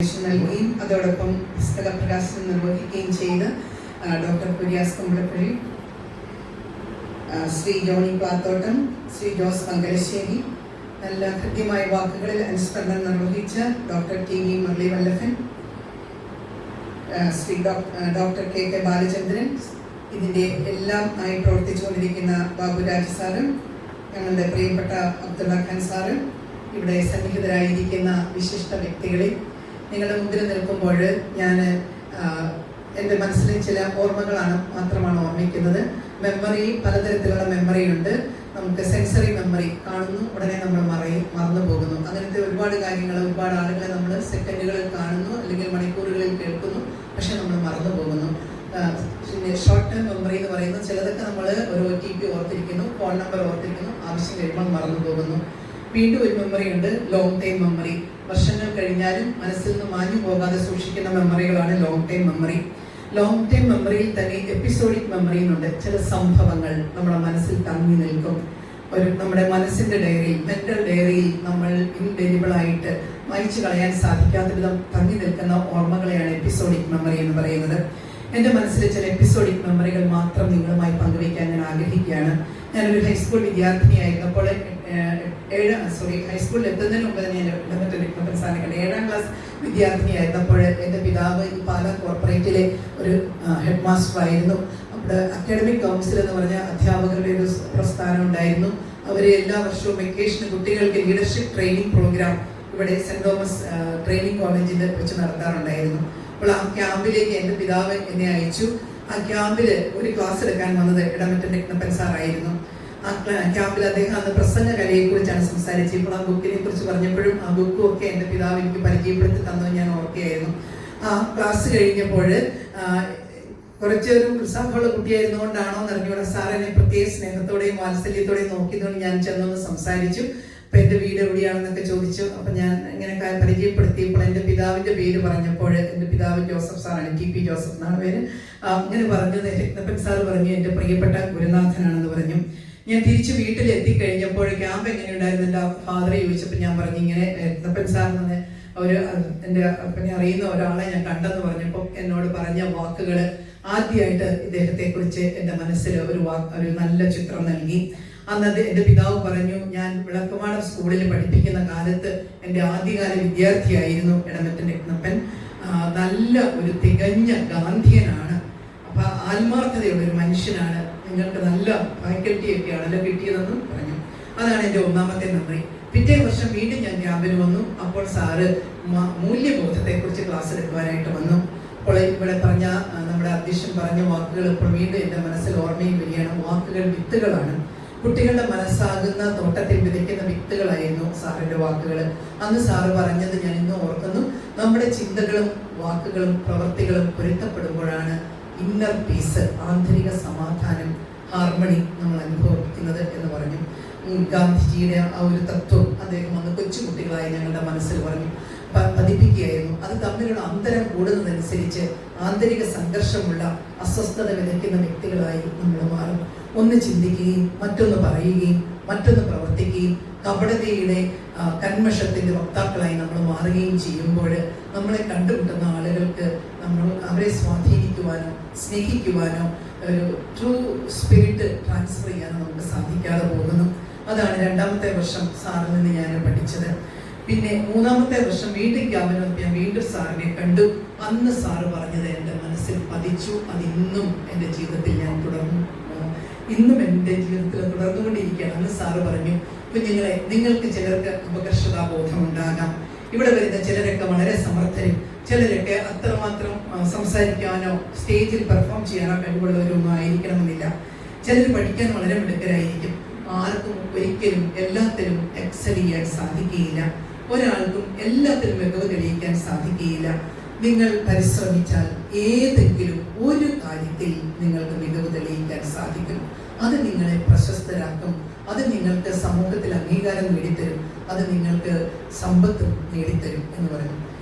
നൽകുകയും അതോടൊപ്പം പുസ്തക പ്രകാശനം നിർവഹിക്കുകയും ചെയ്ത് ഡോക്ടർ കുര്യാസ് കുമ്പളക്കുഴി, ശ്രീ ജോണി പ്ലാത്തോട്ടം, ശ്രീ ജോസ് മംഗലശ്ശേരി, നല്ല കൃത്യമായ വാക്കുകളിൽ അനുസ്മരണം നിർവഹിച്ച doctor T V Murali Vallabhan, Shri doctor K K Balachandran, ഇതിൻ്റെ എല്ലാം ആയി പ്രവർത്തിച്ചുകൊണ്ടിരിക്കുന്ന ബാബുരാജ് സാറും ഞങ്ങളുടെ പ്രിയപ്പെട്ട അബ്ദുള്ള ഖാൻ സാറും, ഇവിടെ സന്നിഹിതരായിരിക്കുന്ന വിശിഷ്ട വ്യക്തികളിൽ നിങ്ങളുടെ മുമ്പിൽ നിൽക്കുമ്പോൾ ഞാൻ എൻ്റെ മനസ്സിലെ ചില ഓർമ്മകളാണ് മാത്രമാണ് ഓർമ്മിക്കുന്നത്. മെമ്മറി, പലതരത്തിലുള്ള മെമ്മറി ഉണ്ട്. നമുക്ക് സെൻസറി മെമ്മറി, കാണുന്നു ഉടനെ നമ്മൾ മറന്നു പോകുന്നു. അങ്ങനത്തെ ഒരുപാട് കാര്യങ്ങൾ, ഒരുപാട് ആളുകളെ നമ്മൾ സെക്കൻഡുകളിൽ കാണുന്നു അല്ലെങ്കിൽ മണിക്കൂറുകളിൽ കേൾക്കുന്നു, പക്ഷെ നമ്മൾ മറന്നു പോകുന്നു. പിന്നെ ഷോർട്ട് ടേം മെമ്മറി എന്ന് പറയുന്നത് ചിലതൊക്കെ നമ്മൾ ഒരു OTP ഓർത്തിരിക്കുന്നു, ഫോൺ നമ്പർ ഓർത്തിരിക്കുന്നു, ആവശ്യം കഴിയുമ്പോൾ മറന്നു പോകുന്നു. വീണ്ടും ഒരു മെമ്മറി ഉണ്ട്, ലോങ് ടൈം മെമ്മറി. വർഷങ്ങൾ കഴിഞ്ഞാലും മനസ്സിൽ നിന്ന് മാഞ്ഞു പോകാതെ സൂക്ഷിക്കുന്ന മെമ്മറികളാണ് long time memory. Long time മെമ്മറിയിൽ തന്നെ എപ്പിസോഡിക് മെമ്മറി എന്നുണ്ട്. ചില സംഭവങ്ങൾ നമ്മുടെ മനസ്സിൽ തങ്ങി നിൽക്കും. നമ്മുടെ മനസ്സിന്റെ ഡയറിയിൽ, മെന്റൽ ഡയറിയിൽ നമ്മൾ ഇൻഡെലിബിൾ ആയിട്ട് വായിച്ചു കളയാൻ സാധിക്കാത്ത വിധം തങ്ങി നിൽക്കുന്ന ഓർമ്മകളെയാണ് എപ്പിസോഡിക് മെമ്മറി എന്ന് പറയുന്നത്. എൻ്റെ മനസ്സിലെ ചില എപ്പിസോഡിക് മെമ്മറികൾ മാത്രം നിങ്ങളുമായി പങ്കുവയ്ക്കാൻ ഞാൻ ആഗ്രഹിക്കുകയാണ്. ഞാനൊരു ഹൈസ്കൂൾ വിദ്യാർത്ഥിനിയായിരുന്നപ്പോൾ ഹൈസ്കൂളിൽ എത്തുന്നതിന് മുമ്പ് തന്നെ ഞാൻ 7ാം ക്ലാസ് വിദ്യാർത്ഥിനിയായിരുന്നപ്പോൾ എൻ്റെ പിതാവ് ഈ പാലാ കോർപ്പറേറ്റിലെ ഒരു ഹെഡ് മാസ്റ്റർ ആയിരുന്നു. അവിടെ അക്കാഡമിക് കൗൺസിൽ എന്ന് പറഞ്ഞ അധ്യാപകരുടെ ഒരു പ്രസ്ഥാനം ഉണ്ടായിരുന്നു. അവർ എല്ലാ വർഷവും വെക്കേഷന് കുട്ടികൾക്ക് ലീഡർഷിപ്പ് ട്രെയിനിങ് പ്രോഗ്രാം ഇവിടെ സെന്റ് തോമസ് ട്രെയിനിങ് കോളേജിൽ വെച്ച് നടത്താറുണ്ടായിരുന്നു. അപ്പോൾ ആ ക്യാമ്പിലേക്ക് എൻ്റെ പിതാവ് എന്നെ അയച്ചു. ആ ക്യാമ്പിൽ ഒരു ക്ലാസ് എടുക്കാൻ വന്നത് ഇടമറ്റം ടെക്നപ്പൻ സാറായിരുന്നു. ആ ക്യാമ്പിൽ അദ്ദേഹം അന്ന് പ്രസംഗ കലയെക്കുറിച്ചാണ് സംസാരിച്ചത്. ഇപ്പോൾ ആ ബുക്കിനെ കുറിച്ച് പറഞ്ഞപ്പോഴും ആ ബുക്കും ഒക്കെ എൻ്റെ പിതാവ് എനിക്ക് പരിചയപ്പെടുത്തി തന്നത് ഞാൻ ഓർക്കുകയായിരുന്നു. ആ ക്ലാസ് കഴിഞ്ഞപ്പോൾ കുറച്ചൊരു ഉത്സാഹമുള്ള കുട്ടിയായിരുന്നുകൊണ്ടാണോ എന്നറിഞ്ഞൂടെ സാർ എന്നെ പ്രത്യേക സ്നേഹത്തോടെയും വാത്സല്യത്തോടെയും നോക്കിയതുകൊണ്ട് ഞാൻ ചെന്നൊന്ന് സംസാരിച്ചു. അപ്പം എൻ്റെ വീട് എവിടെയാണെന്നൊക്കെ ചോദിച്ചു. അപ്പം ഞാൻ ഇങ്ങനെ പരിചയപ്പെടുത്തിയപ്പോൾ എൻ്റെ പിതാവിൻ്റെ പേര് പറഞ്ഞപ്പോൾ, എൻ്റെ പിതാവ് ജോസഫ് സാറാണ്, TP ജോസഫ് എന്നാണ് പേര്. ഇങ്ങനെ പറഞ്ഞത് രത്നപ്പൻ സാർ പറഞ്ഞു എൻ്റെ പ്രിയപ്പെട്ട ഗുരുനാഥനാണെന്ന് പറഞ്ഞു. ഞാൻ തിരിച്ച് വീട്ടിൽ എത്തിക്കഴിഞ്ഞപ്പോൾ ക്യാമ്പ് എങ്ങനെയുണ്ടായിരുന്നു എൻ്റെ ഫാദർ ചോദിച്ചപ്പോൾ ഞാൻ പറഞ്ഞു ഇങ്ങനെ രത്നപ്പൻ സാറിന് എൻ്റെ അപ്പനെ അറിയുന്ന ഒരാളെ ഞാൻ കണ്ടെന്ന് പറഞ്ഞപ്പോൾ എന്നോട് പറഞ്ഞ വാക്കുകൾ ആദ്യമായിട്ട് ഇദ്ദേഹത്തെ കുറിച്ച് എൻ്റെ മനസ്സിൽ ഒരു നല്ല ചിത്രം നൽകി. അന്ന് എൻ്റെ പിതാവ് പറഞ്ഞു, ഞാൻ വിളക്കുമാടം സ്കൂളിൽ പഠിപ്പിക്കുന്ന കാലത്ത് എൻ്റെ ആദ്യകാല വിദ്യാർത്ഥിയായിരുന്നു ഇടമറ്റം രത്നപ്പൻ. നല്ല ഒരു തികഞ്ഞ ഗാന്ധിയനാണ്, അപ്പൊ ആത്മാർത്ഥതയുള്ള ഒരു മനുഷ്യനാണ്, നിങ്ങൾക്ക് നല്ല ഫാക്കൽറ്റിയൊക്കെയാണല്ലോ കിട്ടിയതെന്നും പറഞ്ഞു. അതാണ് എൻ്റെ ഒന്നാമത്തെ മെമ്മറി. പിറ്റേ വർഷം വീണ്ടും ഞാൻ ക്യാമ്പിന് വന്നു. അപ്പോൾ സാറ് മൂല്യബോധത്തെക്കുറിച്ച് ക്ലാസ് എടുക്കുവാനായിട്ട് വന്നു. അപ്പോൾ ഇവിടെ പറഞ്ഞ നമ്മുടെ അധ്യക്ഷൻ പറഞ്ഞ വാക്കുകൾ ഇപ്പോൾ വീണ്ടും എൻ്റെ മനസ്സിൽ ഓർമ്മയിൽ വരികയാണ്. വാക്കുകൾ വിത്തുകളാണ്. കുട്ടികളുടെ മനസ്സാകുന്ന തോട്ടത്തിൽ വിതയ്ക്കുന്ന വിത്തുകളായിരുന്നു സാറിന്റെ വാക്കുകൾ. അന്ന് സാറ് പറഞ്ഞത് ഞാൻ ഇന്ന് ഓർക്കുന്നു. നമ്മുടെ ചിന്തകളും വാക്കുകളും പ്രവൃത്തികളും പൊരുത്തപ്പെടുമ്പോഴാണ് ഇന്നർ പീസ്, ആന്തരിക സമാധാനം, ഹാർമണി നമ്മൾ അനുഭവിക്കുന്നത് എന്ന് പറഞ്ഞു. ഗാന്ധിജിയുടെ ആ ഒരു തത്വം അദ്ദേഹം അന്ന് കൊച്ചുകുട്ടികളായി ഞങ്ങളുടെ മനസ്സിൽ പറഞ്ഞു പതിപ്പിക്കുകയായിരുന്നു. അത് തമ്മിലുള്ള അന്തരം കൂടുന്നതനുസരിച്ച് ആന്തരിക സംഘർഷമുള്ള അസ്വസ്ഥത വിതയ്ക്കുന്ന വ്യക്തികളായി നമ്മൾ മാറും. ഒന്ന് ചിന്തിക്കുകയും മറ്റൊന്ന് പറയുകയും മറ്റൊന്ന് പ്രവർത്തിക്കുകയും കപടതയുടെ കന്മഷത്തിന്റെ വക്താക്കളായി നമ്മൾ മാറുകയും ചെയ്യുമ്പോൾ നമ്മളെ കണ്ടുമുട്ടുന്ന ആളുകൾക്ക് അവരെ സ്വാധീനിക്കുവാനോ സ്നേഹിക്കുവാനോ ഒരു ട്രൂ സ്പിരിറ്റ് ട്രാൻസ്ഫർ ചെയ്യാനോ നമുക്ക് സാധിക്കാതെ പോകുന്നു. അതാണ് 2ാമത്തെ വർഷം സാറിൽ നിന്ന് ഞാൻ പഠിച്ചത്. പിന്നെ 3ാമത്തെ വർഷം വീണ്ടും ക്യാമ്പിന് ഞാൻ വീണ്ടും സാറിനെ കണ്ടു. അന്ന് സാറ് പറഞ്ഞത് എൻ്റെ മനസ്സിൽ പതിച്ചു. അത് ഇന്നും എൻ്റെ ജീവിതത്തിൽ ഞാൻ ഇന്നും എൻ്റെ ജീവിതത്തിൽ തുടർന്നുകൊണ്ടിരിക്കുകയാണ്. അന്ന് സാറ് പറഞ്ഞു, കുഞ്ഞുങ്ങളെ, നിങ്ങൾക്ക് ചിലർക്ക് അപകർഷതാബോധം ഉണ്ടാകാം. ഇവിടെ വരുന്ന ചിലരൊക്കെ വളരെ സമർത്ഥരും, ചിലരൊക്കെ അത്രമാത്രം സംസാരിക്കാനോ സ്റ്റേജിൽ പെർഫോം ചെയ്യാനോ കഴിവുള്ളവരൊന്നും ആയിരിക്കണമെന്നില്ല. ചിലർ പഠിക്കാൻ വളരെ മിടുക്കരായിരിക്കും. ആർക്കും ഒരിക്കലും എല്ലാത്തിലും എക്സൽ ചെയ്യാൻ സാധിക്കുകയില്ല. ഒരാൾക്കും എല്ലാത്തിലും മികവ് തെളിയിക്കാൻ സാധിക്കുകയില്ല. നിങ്ങൾ പരിശ്രമിച്ചാൽ ഏതെങ്കിലും ഒരു കാര്യത്തിൽ നിങ്ങൾക്ക് മികവ് തെളിയിക്കാൻ സാധിക്കും. അത് നിങ്ങളെ പ്രശസ്തരാക്കും. അത് നിങ്ങൾക്ക് സമൂഹത്തിൽ അംഗീകാരം നേടിത്തരും. അത് നിങ്ങൾക്ക് സമ്പത്തും നേടിത്തരും എന്ന് പറഞ്ഞു.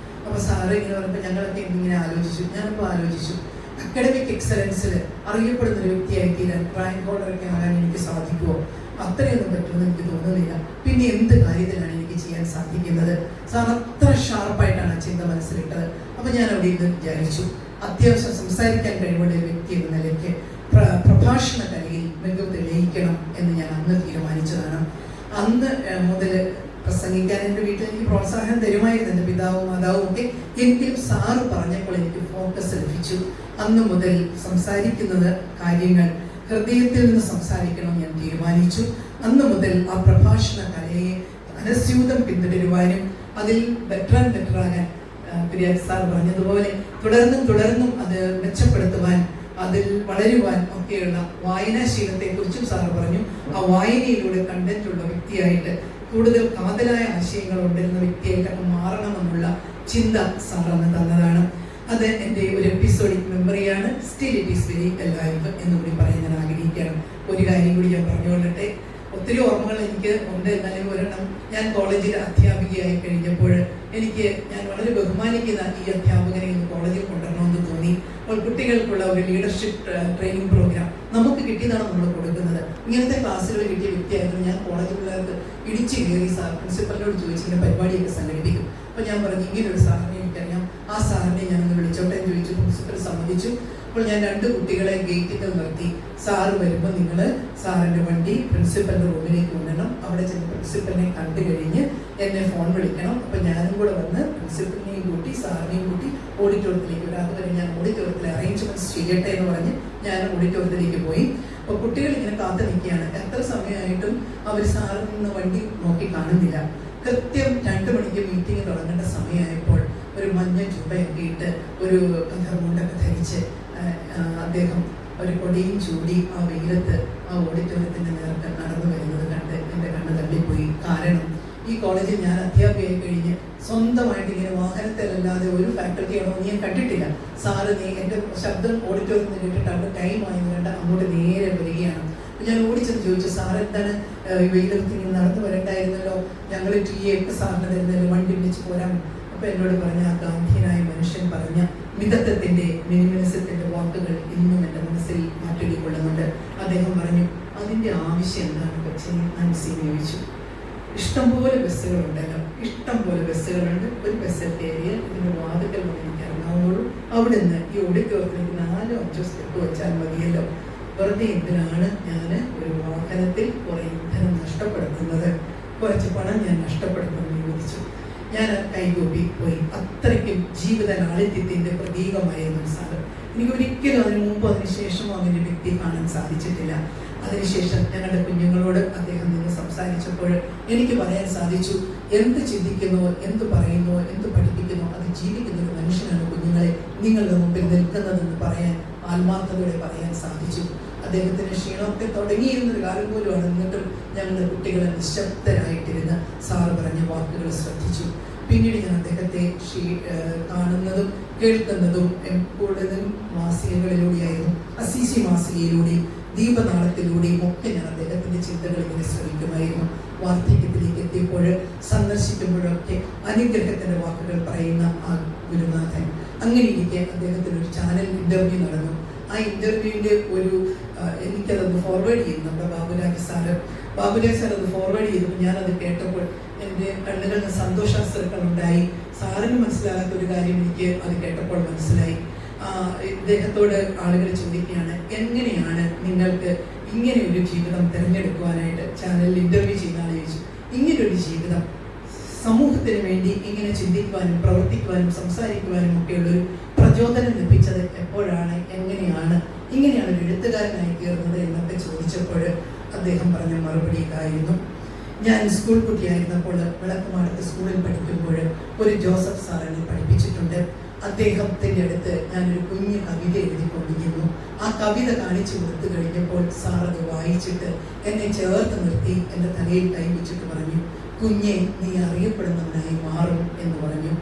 അപ്പോൾ സാറ് ഇങ്ങനെ പറഞ്ഞപ്പോൾ ഞങ്ങളൊക്കെ ഇങ്ങനെ ആലോചിച്ചു. ഞാനിപ്പോൾ ആലോചിച്ചു, അക്കാഡമിക് എക്സലൻസിൽ അറിയപ്പെടുന്ന ഒരു വ്യക്തിയായി തീരാൻ, റാങ്ക് ഹോൾഡറൊക്കെ ആകാൻ എനിക്ക് സാധിക്കുമോ? അത്രയൊന്നും പറ്റുമെന്ന് എനിക്ക് തോന്നുന്നില്ല. പിന്നെ എന്ത് കാര്യത്തിലാണ് എനിക്ക് ചെയ്യാൻ സാധിക്കുന്നത്. സാർ അത്ര ഷാർപ്പായിട്ടാണ് ആ ചിന്ത മനസ്സിലിട്ടത്. അപ്പോൾ ഞാൻ അവിടെ ഇരുന്ന് വിചാരിച്ചു, അത്യാവശ്യം സംസാരിക്കാൻ കഴിവുള്ള ഒരു വ്യക്തി എന്ന നിലയ്ക്ക് പ്രഭാഷണ കലയിൽ മികവ് തെളിയിക്കണം എന്ന് ഞാൻ അന്ന് തീരുമാനിച്ചതാണ്. അന്ന് മുതൽ പ്രസംഗിക്കാൻ എൻ്റെ വീട്ടിൽ എനിക്ക് പ്രോത്സാഹനം തരുമായിരുന്നു, എൻ്റെ പിതാവും മാതാവും ഒക്കെ. എങ്കിലും സാറ് പറഞ്ഞപ്പോൾ എനിക്ക് ഫോക്കസ് ലഭിച്ചു. അന്ന് മുതൽ സംസാരിക്കുന്നത് കാര്യങ്ങൾ ഹൃദയത്തിൽ നിന്ന് സംസാരിക്കണം ഞാൻ തീരുമാനിച്ചു. അന്ന് മുതൽ ആ പ്രഭാഷണ കലയെ അനസ്യൂതം പിന്തുടരുവാനും അതിൽ ബെറ്റർ ആൻഡ് ബെറ്റർ ആകാൻ പിരിയാസ് സാർ പറഞ്ഞതുപോലെ തുടർന്നും അത് മെച്ചപ്പെടുത്തുവാൻ, അതിൽ വളരുവാൻ ഒക്കെയുള്ള വായനാശീലത്തെ കുറിച്ചും സാർ പറഞ്ഞു. ആ വായനയിലൂടെ കണ്ടന്റ് ഉള്ള വ്യക്തിയായിട്ട്, കൂടുതൽ കാതലായ ആശയങ്ങൾ ഉണ്ടെന്ന വ്യക്തിയായിട്ടൊക്കെ മാറണമെന്നുള്ള ചിന്ത സാർ അന്ന് തന്നതാണ്. അത് എൻ്റെ ഒരു എപ്പിസോഡിക് മെമ്മറിയാണ്. Still it is very alive എന്നുകൂടി പറയാൻ ഞാൻ ആഗ്രഹിക്കുകയാണ്. ഒരു കാര്യം കൂടി ഞാൻ പറഞ്ഞുകൊള്ളട്ടെ. ഒത്തിരി ഓർമ്മകൾ എനിക്ക് ഉണ്ട്. എന്നാലും ഒരെണ്ണം, ഞാൻ കോളേജിൽ അധ്യാപികയായി കഴിഞ്ഞപ്പോൾ ഞാൻ വളരെ ബഹുമാനിക്കുന്ന ഈ അധ്യാപകനെ ഇന്ന് കോളേജിൽ കൊണ്ടുവരണമെന്ന് തോന്നി. അപ്പോൾ കുട്ടികൾക്കുള്ള ഒരു ലീഡർഷിപ്പ് ട്രെയിനിങ് പ്രോഗ്രാം നമുക്ക് കിട്ടിയതാണ് നമ്മൾ കൊടുക്കുന്നത്. ഇങ്ങനത്തെ ക്ലാസ്സുകൾ കിട്ടിയ വ്യക്തിയായിരുന്നു ഞാൻ. കോളേജ് പിള്ളേർക്ക് ഇടിച്ചു കയറി സാർ പ്രിൻസിപ്പലിനോട് ചോദിച്ച് ഇങ്ങനെ പരിപാടിയൊക്കെ സംഘടിപ്പിക്കും. അപ്പോൾ ഞാൻ പറഞ്ഞു, ഇങ്ങനെ ഒരു സാറിനെ എനിക്കറിയാം, ആ സാറിനെ ഞാനൊന്ന് വിളിച്ചോട്ടെ എന്ന് ചോദിച്ചു. പ്രിൻസിപ്പൽ സമ്മതിച്ചു. അപ്പോൾ ഞാൻ 2 കുട്ടികളെ ഗേറ്റിൽ നിർത്തി, സാറ് വരുമ്പോൾ നിങ്ങൾ സാറിൻ്റെ വണ്ടി പ്രിൻസിപ്പലിൻ്റെ റൂമിലേക്ക് കൊണ്ടുവരണം. അവിടെ ചെന്ന് പ്രിൻസിപ്പലിനെ കണ്ടു കഴിഞ്ഞ് എന്നെ ഫോൺ വിളിക്കണം. അപ്പോൾ ഞാനും കൂടെ വന്ന് പ്രിൻസിപ്പലിനെയും കൂട്ടി സാറിനെയും കൂട്ടി ഓഡിറ്റോറിയത്തിലേക്ക് വരാം. അതുവരെ ഞാൻ ഓഡിറ്റോറിയത്തിൽ അറേഞ്ച്മെൻറ്റ്സ് ചെയ്യട്ടെ എന്ന് പറഞ്ഞ് ഞാൻ ഓഡിറ്റോറിയത്തിലേക്ക് പോയി. അപ്പോൾ കുട്ടികൾ ഇങ്ങനെ കാത്തു നിൽക്കുകയാണ്. എത്ര സമയമായിട്ടും അവർ സാറിൽ നിന്ന് വണ്ടി നോക്കി കാണുന്നില്ല. കൃത്യം 2 മണിക്ക് മീറ്റിംഗ് തുടങ്ങേണ്ട സമയമായപ്പോൾ ഒരു മഞ്ഞ ചുവയൊക്കെ ഇട്ട് ഒരു മുണ്ടൊക്കെ ധരിച്ച് അദ്ദേഹം ഒരു കൊടിയും ചൂടി ആ വെയിലത്ത് ആ ഓഡിറ്റോറിയത്തിൻ്റെ നേർക്ക് നടന്നു വരുന്നത് കണ്ട് എൻ്റെ കണ്ണ് തള്ളിപ്പോയി. കാരണം ഈ കോളേജിൽ ഞാൻ അധ്യാപികയായി കഴിഞ്ഞ് സ്വന്തമായിട്ട് ഇങ്ങനെ വാഹനത്തിലല്ലാതെ ഒരു ഫാക്കൽറ്റിയാണോ ഞാൻ കണ്ടിട്ടില്ല. സാറ് എൻ്റെ ശബ്ദം ഓഡിറ്റോറിയത്തിൽ കേട്ടിട്ട് അവിടെ ടൈം ആയെന്ന് കണ്ട് അങ്ങോട്ട് നേരെ വരികയാണ്. ഞാൻ ഓടിച്ചെന്ന് ചോദിച്ചു, സാർ എന്താണ് വെയിലത്ത് ഇങ്ങനെ നടന്നു വരണ്ടായിരുന്നല്ലോ, ഞങ്ങൾ ടീയൊക്കെ സാറിന് തരുന്നല്ലോ, വണ്ടി വിളിച്ച് പോരാൻ. അപ്പോൾ എന്നോട് പറഞ്ഞ ആ ഗാന്ധിയനായ മനുഷ്യൻ പറഞ്ഞ മിതത്വത്തിൻ്റെ, മിനിമലിസത്തിൻ്റെ വാക്കുകൾ ഇന്നും എൻ്റെ മനസ്സിൽ മാറ്റൊലിക്കൊള്ളുന്നുണ്ട്. അദ്ദേഹം പറഞ്ഞു, അതിൻ്റെ ആവശ്യം എന്താണ് കൊച്ചി മനസ്സിൽ ചോദിച്ചു. ഇഷ്ടംപോലെ ബസ്സുകളുണ്ടല്ലോ, ഇഷ്ടംപോലെ ബസ്സുകളുണ്ട്. ഒരു ബസ്സിൽ കയറിയാൽ ഇതിൻ്റെ വാതിക്കൽ വന്ന് എനിക്ക് ഇറങ്ങാവുന്നുള്ളൂ. അവിടെ നിന്ന് ഈ ഓഡിറ്റോറിയത്തിലേക്ക് 4-5 സ്റ്റെപ്പ് വെച്ചാൽ മതിയല്ലോ. വെറുതെ എന്തിനാണ് ഞാൻ ഒരു വാഹനത്തിൽ കുറേ ഇന്ധനം നഷ്ടപ്പെടുത്തുന്നത്, കുറച്ച് പണം ഞാൻ നഷ്ടപ്പെടുത്തുമെന്ന് ചോദിച്ചു. ഞാൻ കൈകൂപ്പി പോയി. അത്രയ്ക്കും ജീവിത ലാളിത്യത്തിൻ്റെ പ്രതീകമായിരുന്നു സാറ്. എനിക്ക് ഒരിക്കലും അതിനു മുമ്പ് അതിനുശേഷമോ അങ്ങനെ വ്യക്തി കാണാൻ സാധിച്ചിട്ടില്ല. അതിനുശേഷം ഞങ്ങളുടെ കുഞ്ഞുങ്ങളോട് അദ്ദേഹം നിന്ന് സംസാരിച്ചപ്പോൾ എനിക്ക് പറയാൻ സാധിച്ചു, എന്ത് ചിന്തിക്കുന്നുവോ, എന്ത് പറയുന്നുവോ, എന്ത് പഠിപ്പിക്കുന്നുവോ അത് ജീവിക്കുന്ന ഒരു മനുഷ്യനാണ് കുഞ്ഞുങ്ങളെ നിങ്ങളുടെ മുമ്പിൽ നിൽക്കുന്നതെന്ന് പറയാൻ, ആത്മാർത്ഥതയോടെ പറയാൻ സാധിച്ചു. അദ്ദേഹത്തിന് ക്ഷീണമൊക്കെ തുടങ്ങിയിരുന്നൊരു കാലം പോലുമാണ്. എന്നിട്ടും ഞങ്ങളുടെ കുട്ടികളെ നിശബ്ദരായിട്ടിരുന്ന് സാറ് പറഞ്ഞ വാക്കുകൾ ശ്രദ്ധിച്ചു. പിന്നീട് ഞാൻ അദ്ദേഹത്തെ കാണുന്നതും കേൾക്കുന്നതും കൂടുതലും മാസികകളിലൂടെയായിരുന്നു. അസീസി മാസികയിലൂടെയും ദീപനാളത്തിലൂടെയും ഒക്കെ ഞാൻ അദ്ദേഹത്തിൻ്റെ ചിന്തകൾ ഇങ്ങനെ ശ്രമിക്കുമായിരുന്നു. വാർദ്ധക്യത്തിലേക്ക് എത്തിയപ്പോൾ സന്ദർശിക്കുമ്പോഴൊക്കെ അനുഗ്രഹത്തിൻ്റെ വാക്കുകൾ പറയുന്ന ആ ഗുരുനാഥൻ. അങ്ങനെ ഇരിക്കെ അദ്ദേഹത്തിന് ഒരു ചാനൽ ഇൻ്റർവ്യൂ നടന്നു. ആ ഇൻ്റർവ്യൂവിൻ്റെ എനിക്കതൊന്ന് ഫോർവേഡ് ചെയ്തു നമ്മുടെ ബാബുരാജ് സാറ് അത് ഫോർവേഡ് ചെയ്തപ്പോൾ ഞാനത് കേട്ടപ്പോൾ എൻ്റെ കണ്ണുകളിൽ സന്തോഷാസ്ത്രങ്ങളുണ്ടായി. സാറിന് മനസ്സിലാകാത്ത ഒരു കാര്യം എനിക്ക് അത് കേട്ടപ്പോൾ മനസ്സിലായി. ഇദ്ദേഹത്തോട് ആളുകൾ ചോദിക്കുകയാണ്, എങ്ങനെയാണ് നിങ്ങൾക്ക് ഇങ്ങനെ ഒരു ജീവിതം തിരഞ്ഞെടുക്കുവാനായിട്ട്, ചാനലിൽ ഇൻ്റർവ്യൂ ചെയ്യുന്ന ആൾ ചോദിച്ചു, ഇങ്ങനൊരു ജീവിതം സമൂഹത്തിന് വേണ്ടി ഇങ്ങനെ ചിന്തിക്കുവാനും പ്രവർത്തിക്കുവാനും സംസാരിക്കുവാനും ഒക്കെയുള്ളൊരു പ്രചോദനം ലഭിച്ചത് എപ്പോഴാണ്, എങ്ങനെയാണ് ഒരു എഴുത്തുകാരനായി തീർന്നത് എന്നൊക്കെ ചോദിച്ചപ്പോൾ അദ്ദേഹം പറഞ്ഞ മറുപടി ഇതായിരുന്നു. ഞാൻ സ്കൂൾ കുട്ടിയായിരുന്നപ്പോൾ വിളക്കുമാടത്ത് സ്കൂളിൽ പഠിക്കുമ്പോൾ ഒരു ജോസഫ് സാറിനെ പഠിപ്പിച്ചിട്ടുണ്ട്. അദ്ദേഹത്തിൻ്റെ അടുത്ത് ഞാനൊരു കുഞ്ഞു കവിത എഴുതിക്കൊണ്ടിരുന്നു. ആ കവിത കാണിച്ചു കൊടുത്തു കഴിഞ്ഞപ്പോൾ സാർ അത് വായിച്ചിട്ട് എന്നെ ചേർത്ത് നിർത്തി എൻ്റെ തലയിൽ കൈവച്ചിട്ട് പറഞ്ഞു, കുഞ്ഞെ നീ അറിയപ്പെടുന്നവനായി മാറും എന്ന് പറഞ്ഞു.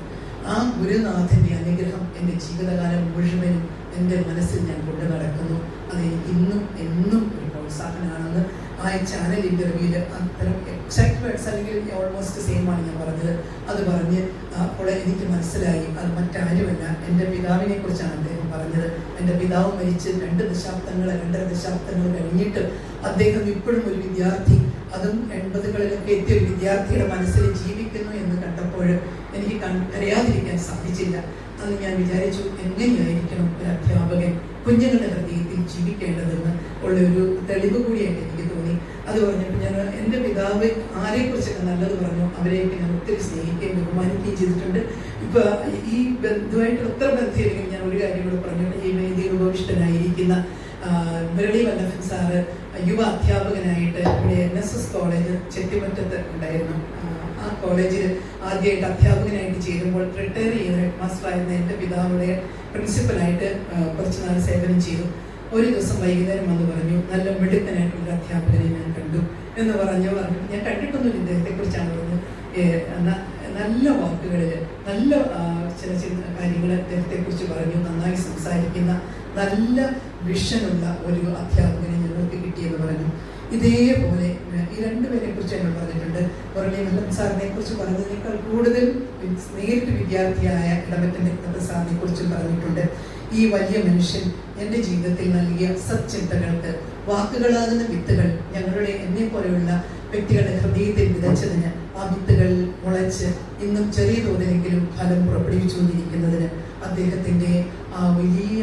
ആ ഗുരുനാഥൻ്റെ അനുഗ്രഹം എൻ്റെ ജീവിതകാലം മുഴുവനും എൻ്റെ മനസ്സിൽ ഞാൻ കൊണ്ടു നടക്കുന്നു. അതെനിക്ക് ഇന്നും എന്നും ഒരു പ്രോത്സാഹനമാണെന്ന് ആ ചാനൽ ഇൻ്റർവ്യൂവിൽ അത്തരം എക്സാക്ട് വേർഡ്സ് അല്ലെങ്കിൽ ഓൾമോസ്റ്റ് സെയിം ആണ് ഞാൻ പറഞ്ഞത്. അത് പറഞ്ഞ് അപ്പോൾ എനിക്ക് മനസ്സിലായി അത് മറ്റാരുമല്ല, എൻ്റെ പിതാവിനെ കുറിച്ചാണ് അദ്ദേഹം പറഞ്ഞത്. എൻ്റെ പിതാവ് മരിച്ച് 2.5 ദശാബ്ദങ്ങൾ കഴിഞ്ഞിട്ട് അദ്ദേഹം ഇപ്പോഴും ഒരു വിദ്യാർത്ഥി, അതും 80കളിലൊക്കെ എത്തിയ ഒരു വിദ്യാർത്ഥിയുടെ മനസ്സിൽ ജീവിക്കുന്ന കണ്ടപ്പോൾ എനിക്ക് കരയാതിരിക്കാൻ സാധിച്ചില്ല. അന്ന് ഞാൻ വിചാരിച്ചു, എങ്ങനെയായിരിക്കണം ഒരു അധ്യാപകൻ കുഞ്ഞുങ്ങളുടെ ഹൃദയത്തിൽ ജീവിക്കേണ്ടതെന്ന് ഉള്ള ഒരു തെളിവ് കൂടിയായിട്ട് എനിക്ക് തോന്നി. അത് പറഞ്ഞപ്പോൾ ഞാൻ എൻ്റെ പിതാവ് ആരെക്കുറിച്ചൊക്കെ നല്ലത് പറഞ്ഞു, അവരെയൊക്കെ ഞാൻ ഒത്തിരി സ്നേഹിക്കുകയും ബഹുമാനിക്കുകയും ചെയ്തിട്ടുണ്ട്. ഇപ്പോൾ ഈ ഇതുമായിട്ട് ഒത്ര ബന്ധമില്ലെങ്കിൽ ഞാൻ ഒരു കാര്യം കൂടെ പറഞ്ഞു. ഈ വേദിയിൽ ഉപവിഷ്ടനായിരിക്കുന്ന മുരളി വല്ലഭൻ സാറ് യുവ അധ്യാപകനായിട്ട് ഇവിടെ NSS കോളേജ് ചെത്തിമറ്റത്ത് ഉണ്ടായിരുന്നു. ആ കോളേജിൽ ആദ്യമായിട്ട് അധ്യാപകനായിട്ട് ചേരുമ്പോൾ റിട്ടയർ ചെയ്ത ഹെഡ് മാസ്റ്റർ ആയിരുന്ന എൻ്റെ പിതാവുടെ പ്രിൻസിപ്പലായിട്ട് കുറച്ച് നാൾ സേവനം ചെയ്തു. ഒരു ദിവസം വൈകുന്നേരം വന്ന് പറഞ്ഞു, നല്ല മിടുക്കനായിട്ടുള്ള അധ്യാപകനെ ഞാൻ കണ്ടു എന്ന് പറഞ്ഞു. ഞാൻ കണ്ടിട്ടൊന്നുമില്ല, ഇദ്ദേഹത്തെക്കുറിച്ചാണ് പറഞ്ഞത്. നല്ല വാക്കുകളിൽ നല്ല ചില കാര്യങ്ങൾ അദ്ദേഹത്തെക്കുറിച്ച് പറഞ്ഞു. നന്നായി സംസാരിക്കുന്ന നല്ല വിഷനുള്ള ഒരു അധ്യാപകനെ ഞങ്ങൾക്ക് കിട്ടിയെന്ന് പറഞ്ഞു. ഇതേപോലെ ഈ രണ്ടുപേരെ കുറിച്ച് എന്നോട് പറഞ്ഞിട്ടുണ്ട്. മുരളി വല്ലഭൻ സാറിനെ കുറിച്ച് പറഞ്ഞതിനേക്കാൾ കൂടുതൽ നേരിട്ട് വിദ്യാർത്ഥിയായ ഇടമറ്റൻ സാറിനെ കുറിച്ചും പറഞ്ഞിട്ടുണ്ട്. ഈ വലിയ മനുഷ്യൻ എൻ്റെ ജീവിതത്തിൽ നൽകിയ സച്ചിന്തകൾക്ക് വാക്കുകളാകുന്ന വിത്തുകൾ ഞങ്ങളുടെ എന്നെ പോലെയുള്ള വ്യക്തികളുടെ ഹൃദയത്തിൽ വിതച്ചതിന്, ആ വിത്തുകൾ മുളച്ച് ഇന്നും ചെറിയ തോതിലെങ്കിലും ഫലം പുറപ്പെടുവിച്ചുകൊണ്ടിരിക്കുന്നതിന് അദ്ദേഹത്തിൻ്റെ ആ വലിയ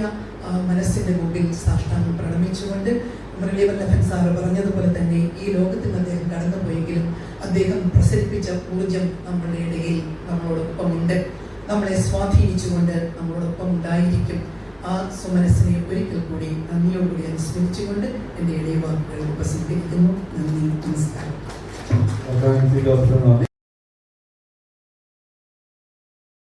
മനസ്സിൻ്റെ മുമ്പിൽ സാഷ്ടാംഗം പ്രണമിച്ചുകൊണ്ട് മുരളി വല്ലഭൻ സാറ് പറഞ്ഞതുപോലെ തന്നെ ഈ ലോകത്തിൽ അദ്ദേഹം കടന്നുപോയെങ്കിലും അദ്ദേഹം പ്രസരിപ്പിച്ച ഊർജം നമ്മുടെ ഇടയിൽ നമ്മളോടൊപ്പമുണ്ട്. നമ്മളെ സ്വാധീനിച്ചുകൊണ്ട് നമ്മളോടൊപ്പം ഉണ്ടായിരിക്കും. ആ സുമനസ്സിനെ ഒരിക്കൽ കൂടി നന്ദിയോടുകൂടി അനുസ്മരിച്ചുകൊണ്ട് എൻ്റെ ഇടയ വാക്കുകൾ ഉപസംഹരിക്കുന്നു. നന്ദി, നമസ്കാരം.